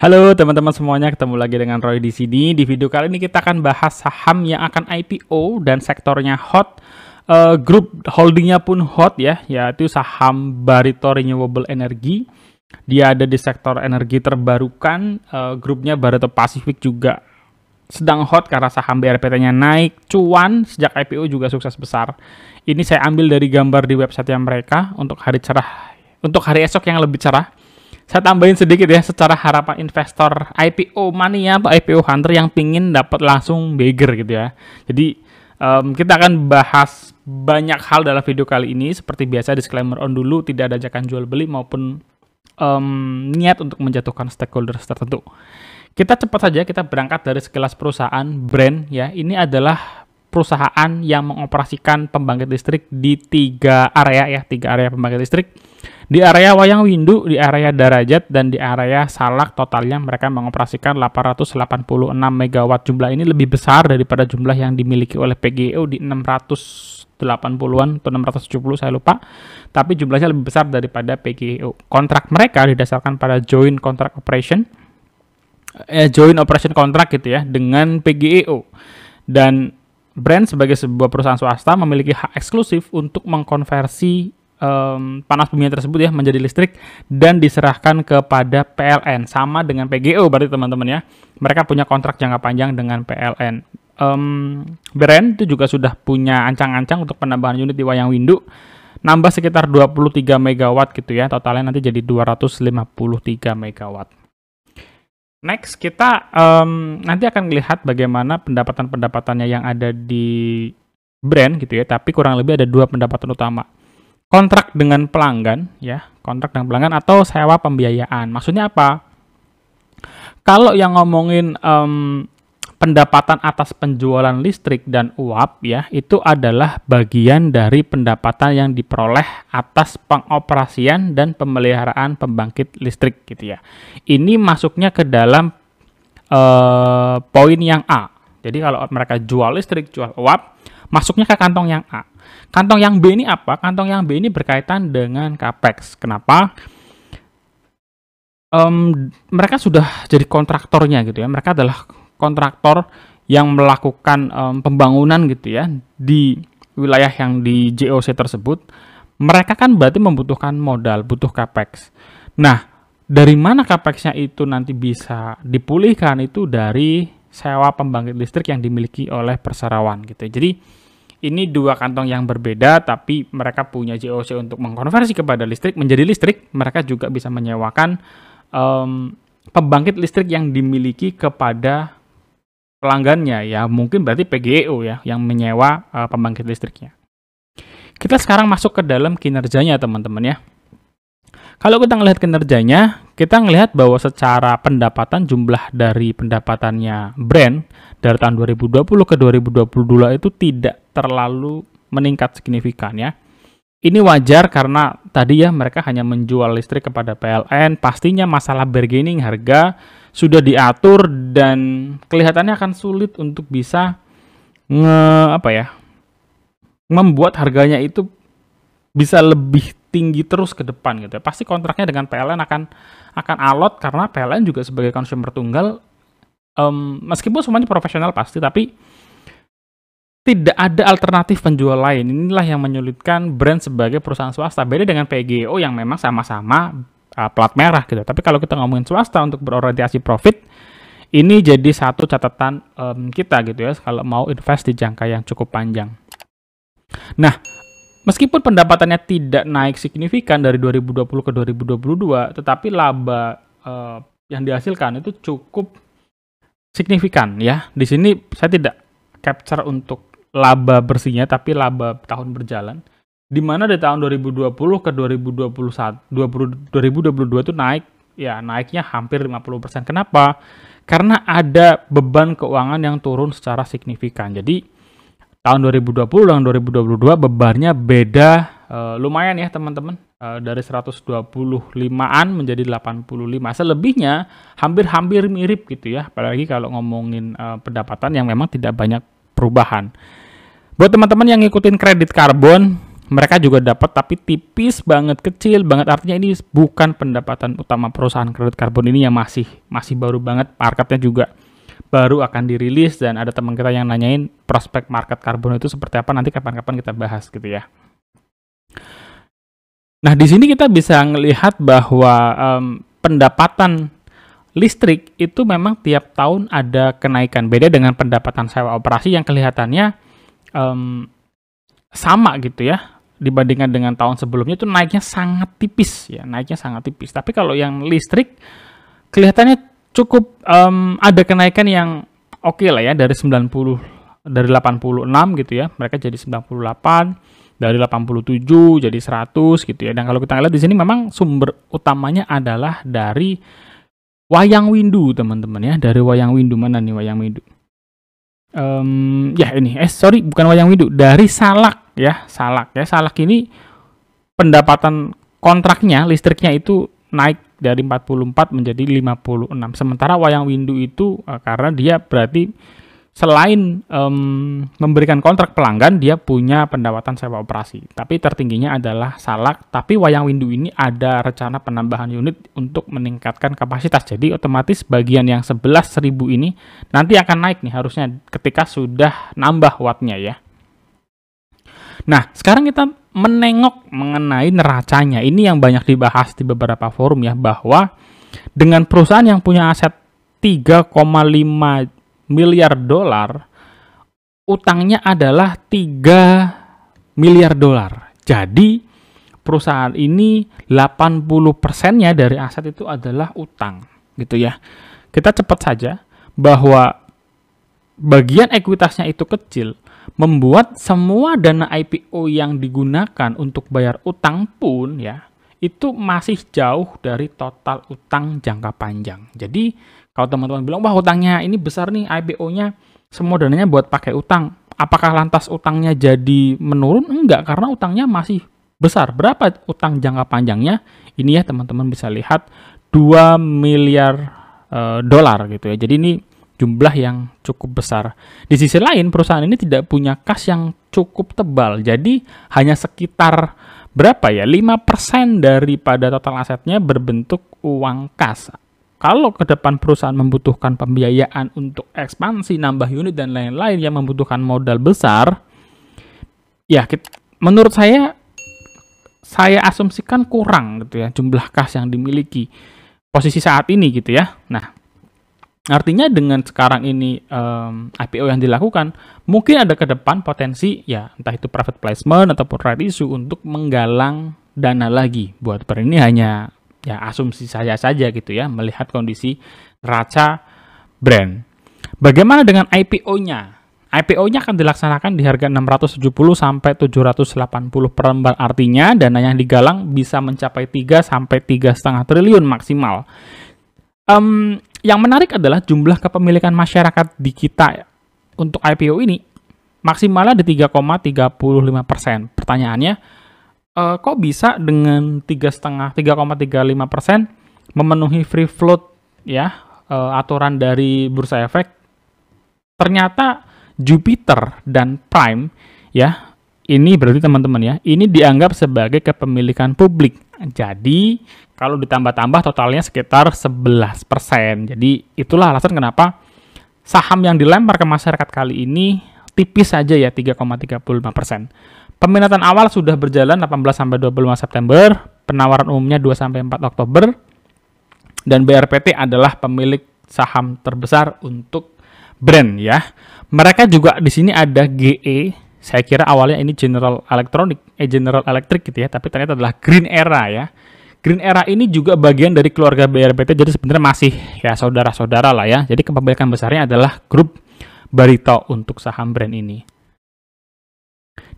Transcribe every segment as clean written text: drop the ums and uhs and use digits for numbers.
Halo teman-teman semuanya, ketemu lagi dengan Roy di sini. Di video kali ini kita akan bahas saham yang akan IPO dan sektornya hot. Grup holdingnya pun hot ya, yaitu saham Barito Renewable Energy. Dia ada di sektor energi terbarukan. Grupnya Barito Pacific juga sedang hot karena saham BRPT-nya naik, cuan sejak IPO juga sukses besar. Ini saya ambil dari gambar di website mereka untuk hari cerah, untuk hari esok yang lebih cerah. Saya tambahin sedikit ya, secara harapan investor IPO mania atau IPO hunter yang pingin dapat langsung beggar gitu ya. Jadi kita akan bahas banyak hal dalam video kali ini. Seperti biasa, disclaimer on dulu, tidak ada ajakan jual beli maupun niat untuk menjatuhkan stakeholders tertentu. Kita cepat saja, kita berangkat dari sekelas perusahaan brand ya. Ini adalah perusahaan yang mengoperasikan pembangkit listrik di tiga area pembangkit listrik. Di area Wayang Windu, di area Darajat, dan di area Salak. Totalnya mereka mengoperasikan 886 MW. Jumlah ini lebih besar daripada jumlah yang dimiliki oleh PGEO di 680-an atau 670, saya lupa. Tapi jumlahnya lebih besar daripada PGEO. Kontrak mereka didasarkan pada joint contract operation, joint operation contract gitu ya, dengan PGEO. Dan brand sebagai sebuah perusahaan swasta memiliki hak eksklusif untuk mengkonversi panas bumi tersebut ya menjadi listrik dan diserahkan kepada PLN, sama dengan PGO berarti teman-teman ya. Mereka punya kontrak jangka panjang dengan PLN. Brand itu juga sudah punya ancang-ancang untuk penambahan unit di Wayang Windu, nambah sekitar 23 MW gitu ya, totalnya nanti jadi 253 MW. Next, kita nanti akan melihat bagaimana pendapatan-pendapatannya yang ada di brand gitu ya, tapi kurang lebih ada dua pendapatan utama. Kontrak dengan pelanggan ya, kontrak dengan pelanggan atau sewa pembiayaan. Maksudnya apa? Kalau yang ngomongin pendapatan atas penjualan listrik dan uap ya, itu adalah bagian dari pendapatan yang diperoleh atas pengoperasian dan pemeliharaan pembangkit listrik gitu ya. Ini masuknya ke dalam poin yang A. Jadi kalau mereka jual listrik, jual uap, masuknya ke kantong yang A. Kantong yang B ini apa? Kantong yang B ini berkaitan dengan CAPEX. Kenapa? Mereka sudah jadi kontraktornya gitu ya. Mereka adalah kontraktor yang melakukan pembangunan gitu ya di wilayah yang di JOC tersebut. Mereka kan berarti membutuhkan modal, butuh CAPEX. Nah, dari mana CAPEX-nya itu nanti bisa dipulihkan? Itu dari sewa pembangkit listrik yang dimiliki oleh perseroan gitu. Jadi ini dua kantong yang berbeda, tapi mereka punya JOC untuk mengkonversi kepada listrik menjadi listrik. Mereka juga bisa menyewakan pembangkit listrik yang dimiliki kepada pelanggannya ya. Mungkin berarti PGEO ya yang menyewa pembangkit listriknya. Kita sekarang masuk ke dalam kinerjanya teman-teman ya. Kalau kita ngelihat kinerjanya, kita ngelihat bahwa secara pendapatan, jumlah dari pendapatannya brand dari tahun 2020 ke 2022 itu tidak terlalu meningkat signifikan ya. Ini wajar karena tadi ya mereka hanya menjual listrik kepada PLN, pastinya masalah bargaining harga sudah diatur dan kelihatannya akan sulit untuk bisa membuat harganya itu bisa lebih tinggi terus ke depan gitu ya. Pasti kontraknya dengan PLN akan alot karena PLN juga sebagai consumer tunggal, meskipun semuanya profesional pasti, tapi tidak ada alternatif penjual lain. Inilah yang menyulitkan brand sebagai perusahaan swasta. Beda dengan PGO yang memang sama-sama plat merah gitu. Tapi kalau kita ngomongin swasta untuk berorientasi profit, ini jadi satu catatan kita gitu ya kalau mau invest di jangka yang cukup panjang. Nah, meskipun pendapatannya tidak naik signifikan dari 2020 ke 2022, tetapi laba yang dihasilkan itu cukup signifikan ya. Di sini saya tidak capture untuk laba bersihnya, tapi laba tahun berjalan. Di mana di tahun 2020 ke 2022 itu naiknya hampir 50%. Kenapa? Karena ada beban keuangan yang turun secara signifikan. Jadi tahun 2020 dan 2022 bebannya beda lumayan ya teman-teman, dari 125-an menjadi 85. Selebihnya hampir mirip gitu ya, apalagi kalau ngomongin pendapatan yang memang tidak banyak perubahan. Buat teman-teman yang ngikutin kredit karbon, mereka juga dapat tapi tipis banget, kecil banget. Artinya ini bukan pendapatan utama perusahaan kredit karbon ini, yang masih baru banget, marketnya juga baru akan dirilis, dan ada teman kita yang nanyain prospek market karbon itu seperti apa, nanti kapan-kapan kita bahas gitu ya. Nah, di sini kita bisa melihat bahwa pendapatan listrik itu memang tiap tahun ada kenaikan. Beda dengan pendapatan sewa operasi yang kelihatannya sama gitu ya, dibandingkan dengan tahun sebelumnya itu naiknya sangat tipis ya, naiknya sangat tipis. Tapi kalau yang listrik kelihatannya cukup ada kenaikan yang oke lah ya, dari 86 gitu ya, mereka jadi 98, dari 87 jadi 100 gitu ya. Dan kalau kita lihat di sini memang sumber utamanya adalah dari wayang windu, teman-teman ya. Dari wayang windu, mana nih wayang windu? Ya ini, sorry, bukan wayang windu, dari salak ya, salak ya. Salak ini pendapatan kontraknya, listriknya itu naik dari 44 menjadi 56. Sementara wayang windu itu karena dia berarti selain memberikan kontrak pelanggan, dia punya pendapatan sewa operasi. Tapi tertingginya adalah salak. Tapi wayang windu ini ada rencana penambahan unit untuk meningkatkan kapasitas. Jadi otomatis bagian yang 11.000 ini nanti akan naik nih harusnya ketika sudah nambah wattnya ya. Nah, sekarang kita menengok mengenai neracanya. Ini yang banyak dibahas di beberapa forum ya, bahwa dengan perusahaan yang punya aset 3,5 miliar dolar, utangnya adalah 3 miliar dolar. Jadi perusahaan ini 80%-nya dari aset itu adalah utang, gitu ya. Kita cepat saja bahwa bagian ekuitasnya itu kecil, membuat semua dana IPO yang digunakan untuk bayar utang pun ya, itu masih jauh dari total utang jangka panjang. Jadi kalau teman-teman bilang, wah utangnya ini besar nih, IPO-nya semua dananya buat pakai utang, apakah lantas utangnya jadi menurun? Enggak, karena utangnya masih besar. Berapa utang jangka panjangnya? Ini ya teman-teman bisa lihat 2 miliar dolar gitu ya. Jadi ini jumlah yang cukup besar. Di sisi lain, perusahaan ini tidak punya kas yang cukup tebal. Jadi hanya sekitar berapa ya? 5% daripada total asetnya berbentuk uang kas. Kalau ke depan perusahaan membutuhkan pembiayaan untuk ekspansi, nambah unit, dan lain-lain yang membutuhkan modal besar, ya menurut saya asumsikan kurang gitu ya, jumlah kas yang dimiliki posisi saat ini gitu ya. Nah, artinya dengan sekarang ini IPO yang dilakukan, mungkin ada ke depan potensi ya, entah itu private placement ataupun right issue untuk menggalang dana lagi buat brand. Ini hanya ya asumsi saya saja gitu ya, melihat kondisi neraca brand. Bagaimana dengan IPO-nya? IPO-nya akan dilaksanakan di harga 670 sampai 780 per lembar. Artinya dana yang digalang bisa mencapai 3 sampai 3,5 triliun maksimal. Yang menarik adalah jumlah kepemilikan masyarakat di kita untuk IPO ini maksimalnya di 3,35%. Pertanyaannya, kok bisa dengan 3,35% memenuhi free float ya, aturan dari bursa efek? Ternyata Jupiter dan Prime ya, ini berarti teman-teman ya, ini dianggap sebagai kepemilikan publik. Jadi kalau ditambah-tambah totalnya sekitar 11%. Jadi itulah alasan kenapa saham yang dilempar ke masyarakat kali ini tipis saja ya, 3,35%. Peminatan awal sudah berjalan 18 sampai 25 September, penawaran umumnya 2 sampai 4 Oktober, dan BRPT adalah pemilik saham terbesar untuk brand ya. Mereka juga di sini ada GE, saya kira awalnya ini General Electric gitu ya, tapi ternyata adalah Green Era ya. Green Era ini juga bagian dari keluarga BRPT, jadi sebenarnya masih ya saudara-saudara lah ya. Jadi kepemilikan besarnya adalah grup Barito untuk saham brand ini.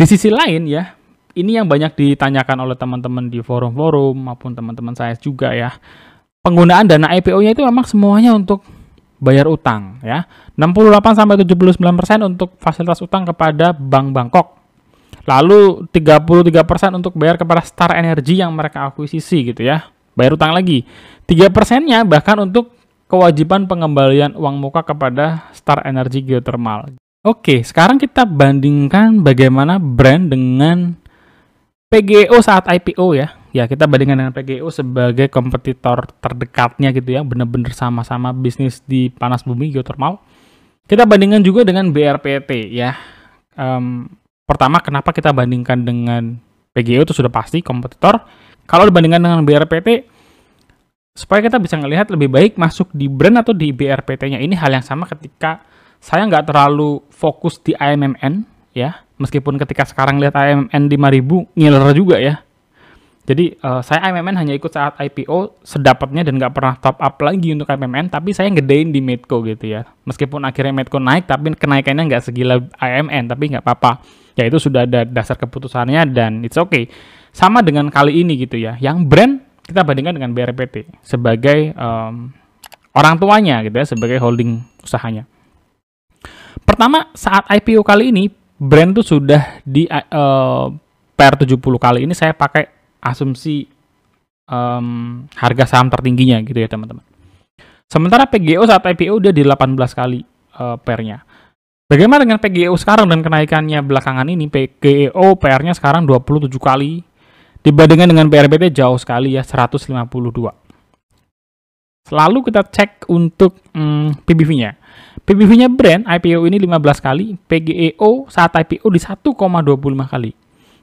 Di sisi lain ya, ini yang banyak ditanyakan oleh teman-teman di forum-forum maupun teman-teman saya juga ya. Penggunaan dana IPO-nya itu memang semuanya untuk bayar utang ya. 68 sampai 79% untuk fasilitas utang kepada Bank Bangkok. Lalu 33% untuk bayar kepada Star Energy yang mereka akuisisi gitu ya. Bayar utang lagi. 3%-nya bahkan untuk kewajiban pengembalian uang muka kepada Star Energy Geothermal. Oke, sekarang kita bandingkan bagaimana brand dengan PGEO saat IPO ya. Ya, kita bandingkan dengan PGEO sebagai kompetitor terdekatnya gitu ya. Benar-benar sama-sama bisnis di panas bumi geothermal. Kita bandingkan juga dengan BRPT ya. Pertama, kenapa kita bandingkan dengan PGEO itu sudah pasti kompetitor. Kalau dibandingkan dengan BRPT, supaya kita bisa ngelihat lebih baik masuk di Brent atau di BRPT-nya. Ini hal yang sama ketika saya nggak terlalu fokus di AMMN ya. Meskipun ketika sekarang lihat AMMN 5.000 ngiler juga ya. Jadi saya AMMN hanya ikut saat IPO sedapatnya dan nggak pernah top up lagi untuk AMMN, tapi saya gedein di Medco gitu ya. Meskipun akhirnya Medco naik, tapi kenaikannya nggak segila AMMN, tapi nggak apa-apa. Ya itu sudah ada dasar keputusannya dan it's okay. Sama dengan kali ini gitu ya. Yang Brent kita bandingkan dengan BRPT sebagai orang tuanya gitu ya, sebagai holding usahanya. Pertama, saat IPO kali ini, Brent tuh sudah di per 70 kali ini saya pakai asumsi harga saham tertingginya gitu ya teman-teman. Sementara PGEO saat IPO udah di 18 kali pernya. Bagaimana dengan PGEO sekarang dan kenaikannya belakangan ini? PGEO PR-nya sekarang 27 kali. Dibandingkan dengan BRPT jauh sekali ya, 152. Lalu kita cek untuk PBV-nya. PBV-nya Brent IPO ini 15 kali, PGEO saat IPO di 1,25 kali.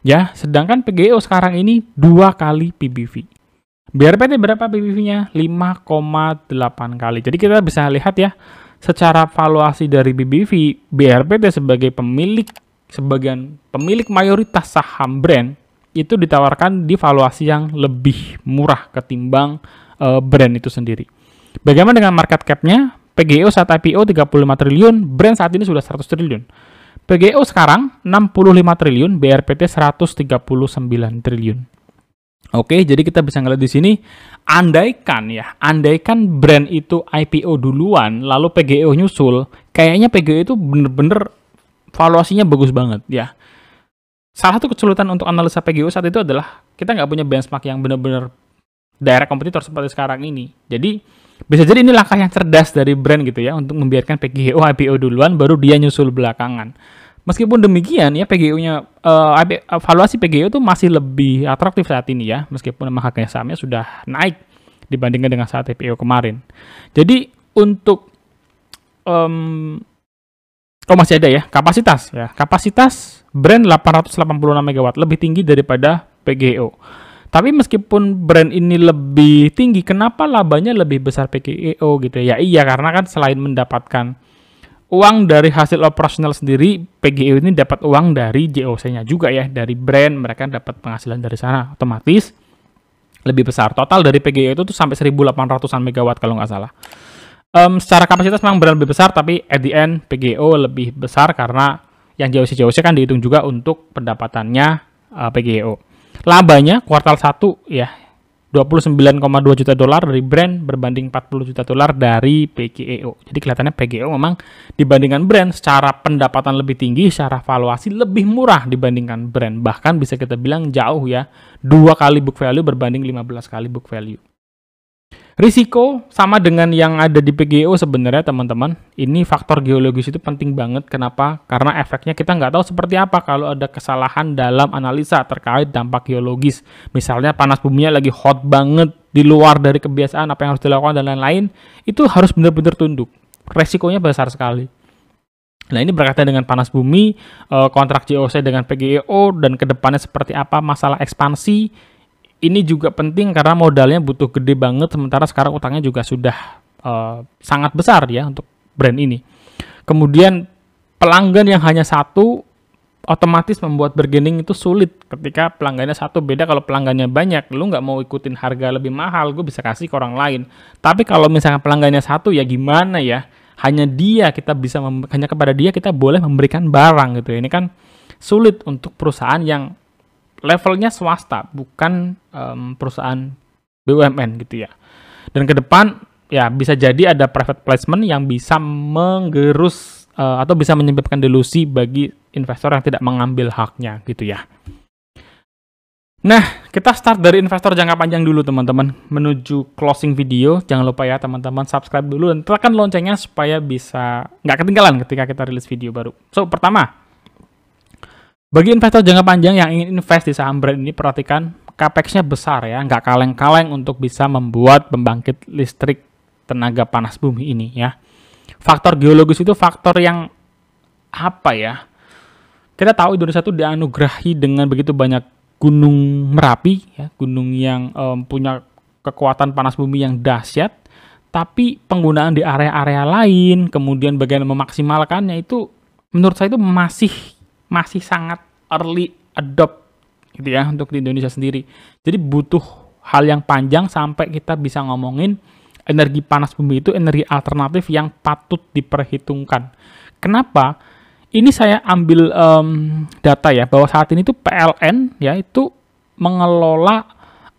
Ya, sedangkan PGEO sekarang ini 2 kali PBV. BRPT berapa PBV-nya? 5,8 kali. Jadi kita bisa lihat ya, secara valuasi dari PBV, BRPT sebagai pemilik mayoritas saham Brent itu ditawarkan di valuasi yang lebih murah ketimbang Brent itu sendiri. Bagaimana dengan market cap-nya? PGEO saat IPO 35 triliun, Brent saat ini sudah 100 triliun. PGEO sekarang 65 triliun, BRPT 139 triliun. Oke, jadi kita bisa ngeliat di sini, andaikan Brent itu IPO duluan, lalu PGEO nyusul, kayaknya PGEO itu bener-bener valuasinya bagus banget ya. Salah satu kesulitan untuk analisa PGEO saat itu adalah kita nggak punya benchmark yang benar-benar direct kompetitor seperti sekarang ini. Jadi bisa jadi ini langkah yang cerdas dari Brent gitu ya untuk membiarkan PGEO IPO duluan baru dia nyusul belakangan. Meskipun demikian ya PGEO-nya valuasi PGEO itu masih lebih atraktif saat ini ya, meskipun memang harga sahamnya sudah naik dibandingkan dengan saat IPO kemarin. Jadi untuk masih ada ya kapasitas ya. Kapasitas Brent 886 MW lebih tinggi daripada PGEO. Tapi meskipun Brent ini lebih tinggi, kenapa labanya lebih besar PGEO gitu ya? Iya, karena kan selain mendapatkan uang dari hasil operasional sendiri, PGEO ini dapat uang dari JOC-nya juga ya, dari Brent, mereka dapat penghasilan dari sana, otomatis lebih besar. Total dari PGEO itu tuh sampai 1.800-an megawatt kalau nggak salah. Secara kapasitas memang Brent lebih besar, tapi at the end PGEO lebih besar karena yang JOC kan dihitung juga untuk pendapatannya PGEO. Labanya kuartal 1 ya 29,2 juta dolar dari Brent berbanding 40 juta dolar dari PGEO. Jadi kelihatannya PGEO memang dibandingkan Brent secara pendapatan lebih tinggi, secara valuasi lebih murah dibandingkan Brent. Bahkan bisa kita bilang jauh ya, 2 kali book value berbanding 15 kali book value. Risiko sama dengan yang ada di PGEO sebenarnya teman-teman. Ini faktor geologis itu penting banget. Kenapa? Karena efeknya kita nggak tahu seperti apa kalau ada kesalahan dalam analisa terkait dampak geologis. Misalnya panas buminya lagi hot banget, di luar dari kebiasaan apa yang harus dilakukan dan lain-lain. Itu harus benar-benar tunduk. Resikonya besar sekali. Nah ini berkaitan dengan panas bumi, kontrak JOC dengan PGEO, dan kedepannya seperti apa masalah ekspansi. Ini juga penting karena modalnya butuh gede banget, sementara sekarang utangnya juga sudah sangat besar ya untuk brand ini. Kemudian pelanggan yang hanya satu otomatis membuat bargaining itu sulit ketika pelanggannya satu. Beda kalau pelanggannya banyak, lu nggak mau ikutin harga lebih mahal, gue bisa kasih ke orang lain. Tapi kalau misalnya pelanggannya satu ya gimana ya? Hanya kepada dia kita boleh memberikan barang gitu. Ini kan sulit untuk perusahaan yang levelnya swasta, bukan perusahaan BUMN gitu ya. Dan ke depan ya bisa jadi ada private placement yang bisa menggerus atau bisa menyebabkan delusi bagi investor yang tidak mengambil haknya gitu ya. Nah, kita start dari investor jangka panjang dulu teman-teman. Menuju closing video, jangan lupa ya teman-teman subscribe dulu dan tekan loncengnya supaya bisa nggak ketinggalan ketika kita rilis video baru. So, pertama, Bagi investor jangka panjang yang ingin invest di saham brand ini, perhatikan capex-nya besar ya, nggak kaleng-kaleng untuk bisa membuat pembangkit listrik tenaga panas bumi ini ya. Faktor geologis itu faktor yang apa ya? Kita tahu Indonesia itu dianugerahi dengan begitu banyak gunung Merapi ya, gunung yang punya kekuatan panas bumi yang dahsyat, tapi penggunaan di area-area lain, kemudian bagaimana memaksimalkannya itu menurut saya itu masih sangat early adopt gitu ya untuk di Indonesia sendiri. Jadi butuh hal yang panjang sampai kita bisa ngomongin energi panas bumi itu energi alternatif yang patut diperhitungkan. Kenapa? Ini saya ambil data ya, bahwa saat ini tuh PLN ya itu mengelola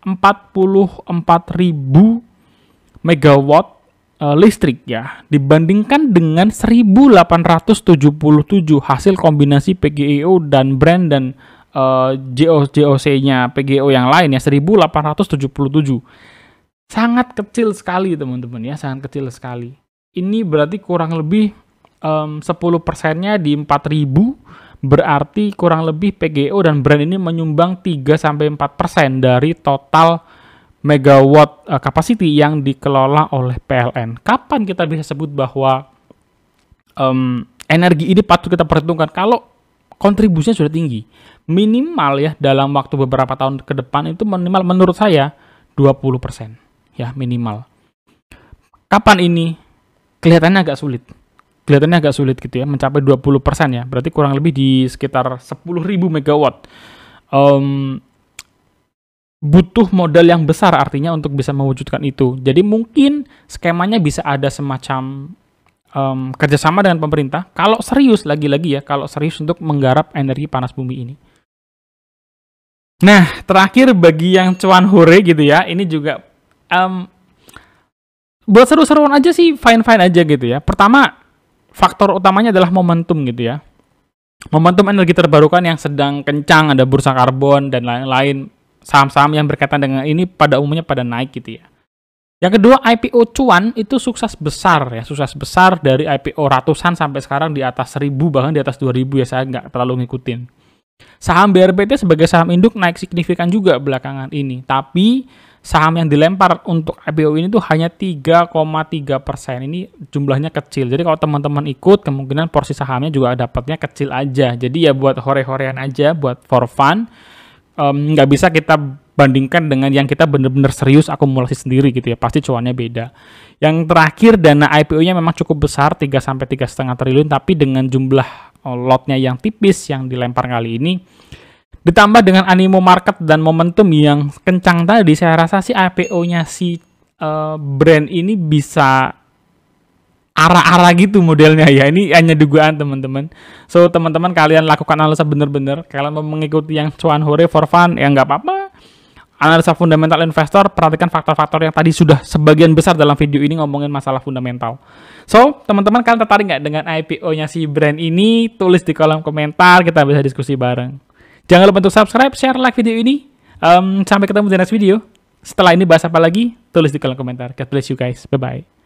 44.000 megawatt listrik ya, dibandingkan dengan 1.877 hasil kombinasi PGEO dan brand dan JOC-nya PGEO yang lain ya, 1.877. Sangat kecil sekali teman-teman ya, sangat kecil sekali. Ini berarti kurang lebih 10%-nya di 4.000, berarti kurang lebih PGEO dan brand ini menyumbang 3-4% dari total megawatt capacity yang dikelola oleh PLN. Kapan kita bisa sebut bahwa energi ini patut kita perhitungkan? Kalau kontribusinya sudah tinggi. Minimal ya dalam waktu beberapa tahun ke depan itu minimal menurut saya 20% ya minimal. Kapan ini? Kelihatannya agak sulit. Gitu ya, mencapai 20% ya. Berarti kurang lebih di sekitar 10.000 megawatt. Butuh modal yang besar artinya untuk bisa mewujudkan itu. Jadi mungkin skemanya bisa ada semacam kerjasama dengan pemerintah. Kalau serius, lagi-lagi ya, kalau serius untuk menggarap energi panas bumi ini. Nah, terakhir bagi yang cuan hore gitu ya, ini juga buat seru-seruan aja sih, fine-fine aja gitu ya. Pertama, faktor utamanya adalah momentum gitu ya. Momentum energi terbarukan yang sedang kencang, ada bursa karbon dan lain-lain. Saham-saham yang berkaitan dengan ini pada umumnya pada naik gitu ya. Yang kedua, IPO cuan itu sukses besar ya, sukses besar dari IPO ratusan sampai sekarang di atas 1.000 bahkan di atas 2.000 ya, saya nggak terlalu ngikutin. Saham BRPT sebagai saham induk naik signifikan juga belakangan ini, tapi saham yang dilempar untuk IPO ini tuh hanya 3,3%. Ini jumlahnya kecil. Jadi kalau teman-teman ikut, kemungkinan porsi sahamnya juga dapatnya kecil aja. Jadi ya buat hore-horean aja, buat for fun. Nggak bisa kita bandingkan dengan yang kita benar-benar serius akumulasi sendiri gitu ya, pasti cuannya beda. Yang terakhir, dana IPO-nya memang cukup besar, 3-3,5 triliun, tapi dengan jumlah lotnya yang tipis yang dilempar kali ini, ditambah dengan animo market dan momentum yang kencang tadi, saya rasa sih IPO-nya si brand ini bisa arah-arah gitu modelnya ya. Ini hanya dugaan teman-teman. So teman-teman kalian lakukan analisa bener-bener. Kalian mau mengikuti yang cuan hore for fun ya nggak apa-apa. Analisa fundamental investor, perhatikan faktor-faktor yang tadi sudah sebagian besar dalam video ini ngomongin masalah fundamental. So teman-teman kalian tertarik nggak dengan IPO-nya si brand ini? Tulis di kolom komentar, kita bisa diskusi bareng. Jangan lupa untuk subscribe, share, like video ini. Sampai ketemu di next video. Setelah ini bahas apa lagi? Tulis di kolom komentar. God bless you guys. Bye-bye.